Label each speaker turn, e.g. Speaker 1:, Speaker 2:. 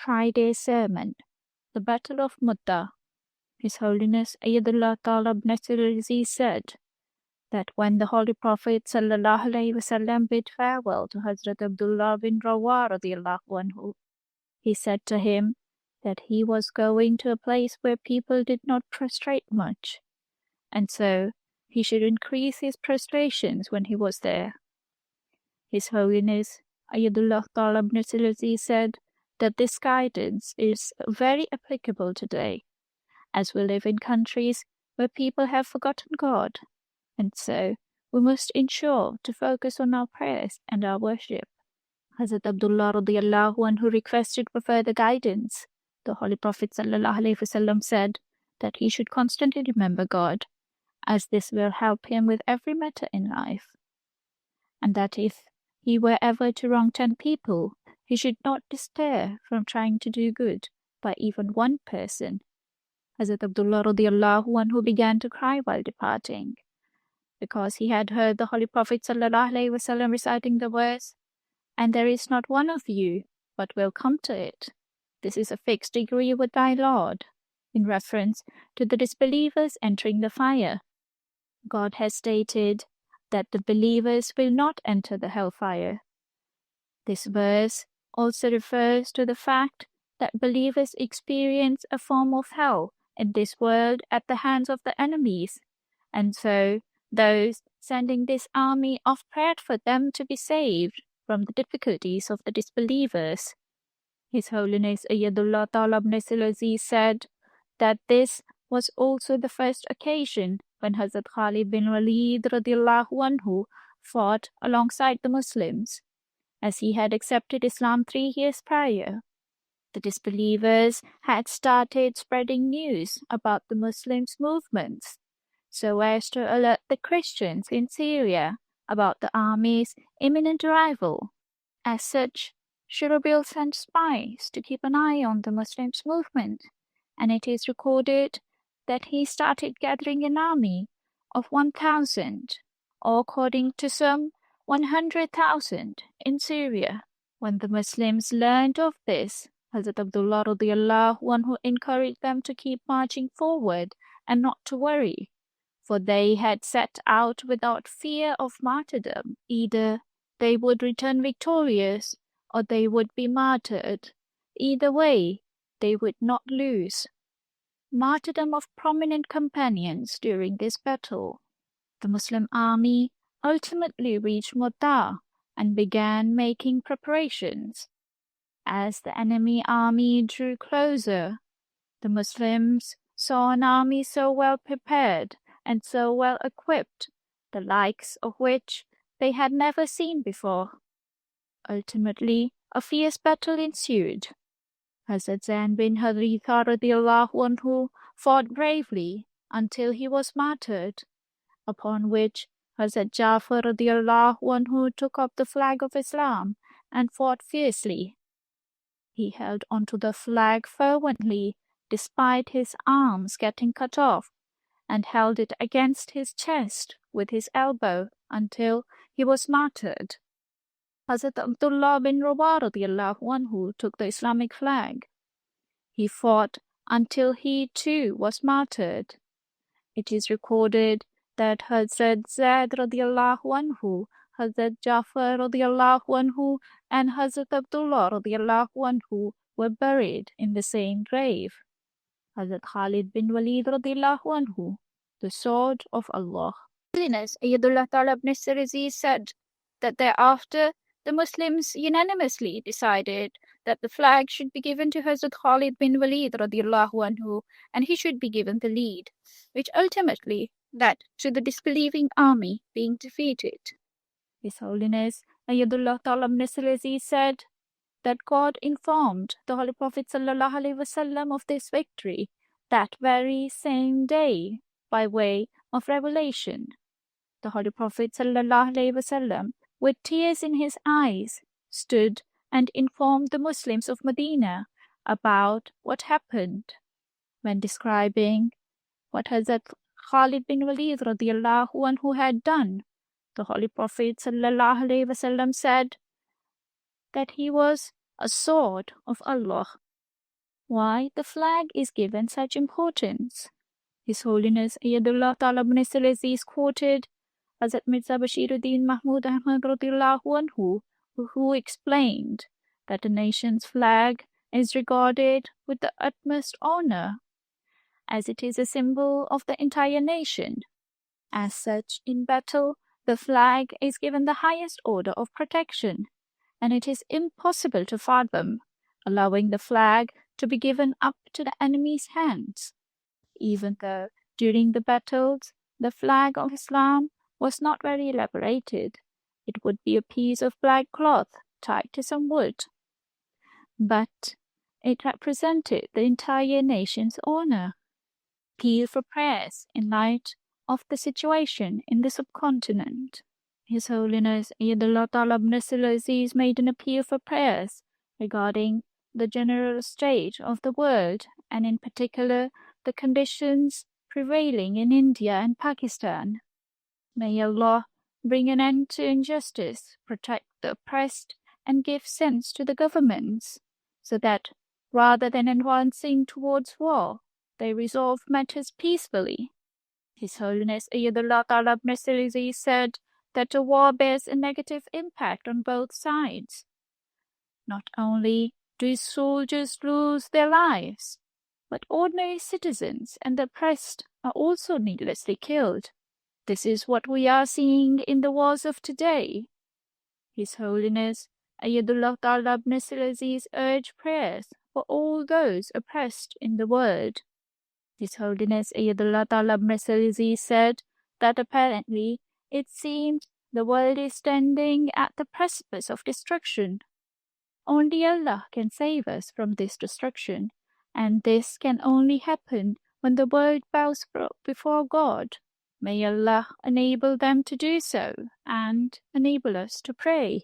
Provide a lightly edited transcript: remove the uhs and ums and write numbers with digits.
Speaker 1: Friday Sermon, the Battle of Mutta. His Holiness Ayatollah Talib Nasir said that when the Holy Prophet ﷺ bid farewell to Hazrat Abdullah bin Rawah radiallahu anhu, he said to him that he was going to a place where people did not prostrate much, and so he should increase his prostrations when he was there. His Holiness Ayatollah Talib Nasir said that this guidance is very applicable today, as we live in countries where people have forgotten God, and so we must ensure to focus on our prayers and our worship. Hazrat Abdullah radiallahu anhu requested for further guidance. The Holy Prophet ﷺ said that he should constantly remember God, as this will help him with every matter in life, and that if he were ever to wrong 10 people, he should not despair from trying to do good by even one person. Hazrat Abdullah radiallahu anhu began to cry while departing, because he had heard the Holy Prophet ﷺ reciting the verse, "And there is not one of you but will come to it. This is a fixed degree with thy Lord," in reference to the disbelievers entering the fire. God has stated that the believers will not enter the hellfire. This verse also refers to the fact that believers experience a form of hell in this world at the hands of the enemies, and so those sending this army off prayed for them to be saved from the difficulties of the disbelievers. His Holiness Ayatollah Talib Nasir said that this was also the first occasion when Hazrat Khalid bin Walid radiallahu anhu fought alongside the Muslims, as he had accepted Islam 3 years prior. The disbelievers had started spreading news about the Muslims' movements, so as to alert the Christians in Syria about the army's imminent arrival. As such, Shurabil sent spies to keep an eye on the Muslims' movement, and it is recorded that he started gathering an army of 1,000, or according to some 100,000 in Syria. When the Muslims learned of this, Hazrat Abdullah radiallahu anhu encouraged them to keep marching forward and not to worry, for they had set out without fear of martyrdom. Either they would return victorious or they would be martyred. Either way, they would not lose. Martyrdom of prominent companions during this battle. The Muslim army ultimately reached Mutta and began making preparations. As the enemy army drew closer, the Muslims saw an army so well prepared and so well equipped, the likes of which they had never seen before. Ultimately, a fierce battle ensued. Hazrat Zain bin Haritha radiallahu anhu fought bravely until he was martyred, upon which Hazrat Jafar radiallahu anhu took up the flag of Islam and fought fiercely. He held onto the flag fervently despite his arms getting cut off, and held it against his chest with his elbow until he was martyred. Hazrat Abdullah bin Rawah radiallahu anhu took the Islamic flag. He fought until he too was martyred. It is recorded that Hazrat Zaid radiallahu anhu, Hazrat Jafar radiallahu anhu, and Hazrat Abdullah radiallahu anhu were buried in the same grave. Hazrat Khalid bin Walid radiallahu anhu, the sword of Allah. Holiness Ayatollah Talib Nasir said that thereafter the Muslims unanimously decided that the flag should be given to Hazrat Khalid bin Walid radiallahu anhu, and he should be given the lead, which ultimately led to the disbelieving army being defeated. His Holiness Ayatollah Talib Nasir said that God informed the Holy Prophet ﷺ of this victory that very same day by way of revelation. The Holy Prophet ﷺ, with tears in his eyes, stood and informed the Muslims of Medina about what happened. When describing what Hazrat Khalid bin Walid radiallahu anhu had done, the Holy Prophet ﷺ said that he was a sword of Allah. why the flag is given such importance. His Holiness Ayatollah Ta'ala Ibn Aziz quoted Hazrat Mirza Bashiruddin Mahmud Ahmad Radhiyallahu Anhu, who explained that a nation's flag is regarded with the utmost honor, as it is a symbol of the entire nation. As such, in battle, the flag is given the highest order of protection, and it is impossible to fathom allowing the flag to be given up to the enemy's hands. Even though during the battles the flag of Islam was not very elaborated, it would be a piece of black cloth tied to some wood, but it represented the entire nation's honor. Appeal for prayers in light of the situation in the subcontinent. His Holiness Ayatollah Ta'ala Ibn Aziz made an appeal for prayers regarding the general state of the world, and in particular the conditions prevailing in India and Pakistan. May Allah bring an end to injustice, protect the oppressed, and give sense to the governments, so that rather than advancing towards war, they resolve matters peacefully. His Holiness Ayatollah Ta'ala Ibn Aziz said that a war bears a negative impact on both sides. Not only do soldiers lose their lives, but ordinary citizens and the oppressed are also needlessly killed. This is what we are seeing in the wars of today. His Holiness Ayatollah Ta'ala Ibn Aziz urged prayers for all those oppressed in the world. His Holiness Ayatollah Ta'ala Ibn Aziz said that apparently it seemed the world is standing at the precipice of destruction. Only Allah can save us from this destruction, and this can only happen when the world bows before God. May Allah enable them to do so and enable us to pray.